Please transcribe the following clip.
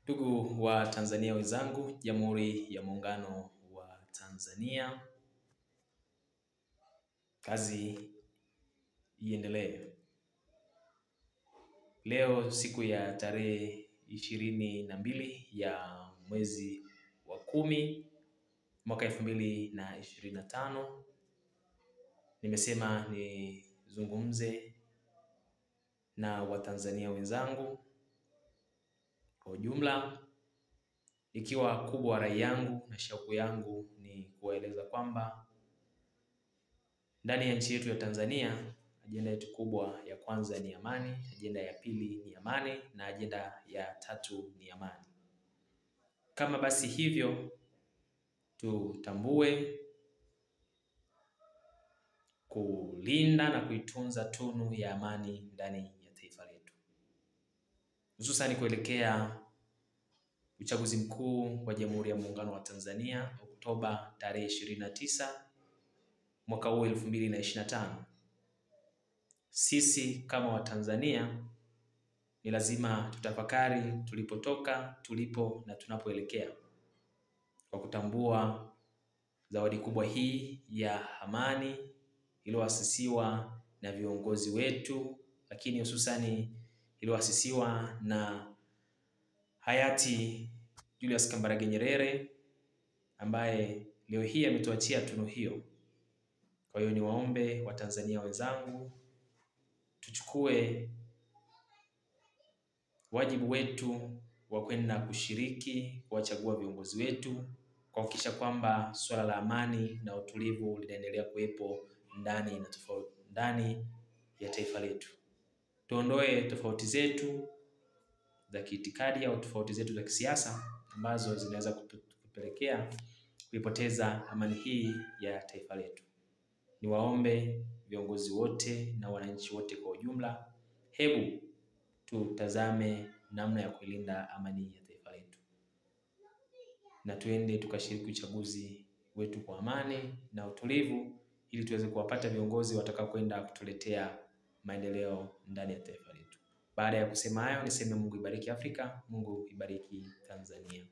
Ndugu wa Tanzania wenzangu, Jamhuri ya Muungano wa Tanzania, kazi iendelee. Leo siku ya tarehe 22 ya mwezi wa 10 mwaka 2025, nimesema nizungumze na Watanzania wenzangu kwa ujumla, ikiwa kubwa rai yangu na shauku yangu ni kuwaeleza kwamba ndani ya nchi yetu ya Tanzania, ajenda yetu kubwa ya kwanza ni amani, ajenda ya pili ni amani, na ajenda ya tatu ni amani. Kama basi hivyo, tutambue kulinda na kuitunza tunu ya amani ndani ya taifa letu, hususan kuelekea uchaguzi mkuu wa Jamhuri ya Muungano wa Tanzania Oktoba tarehe 29 mwaka huu 2025. Sisi kama Watanzania ni lazima tutafakari tulipotoka, tulipo na tunapoelekea, kwa kutambua zawadi kubwa hii ya amani iliyoasisiwa na viongozi wetu, lakini hususani iliyoasisiwa na hayati Julius Kambarage Nyerere, ambaye leo hii ametuachia tunu hiyo. Kwa hiyo niwaombe Watanzania wenzangu, tuchukue wajibu wetu wa kwenda kushiriki kuwachagua viongozi wetu, kuhakikisha kwamba swala la amani na utulivu linaendelea kuwepo ndani ya taifa letu. Tuondoe tofauti zetu za kiitikadi au tofauti zetu za kisiasa ambazo zinaweza kupelekea kuipoteza amani hii ya taifa letu. Niwaombe viongozi wote na wananchi wote kwa ujumla, hebu tutazame namna ya kuilinda amani ya taifa letu, na tuende tukashiriki uchaguzi wetu kwa amani na utulivu, ili tuweze kuwapata viongozi watakao kwenda kutuletea maendeleo ndani ya taifa letu. Baada ya kusema hayo, niseme Mungu ibariki Afrika, Mungu ibariki Tanzania.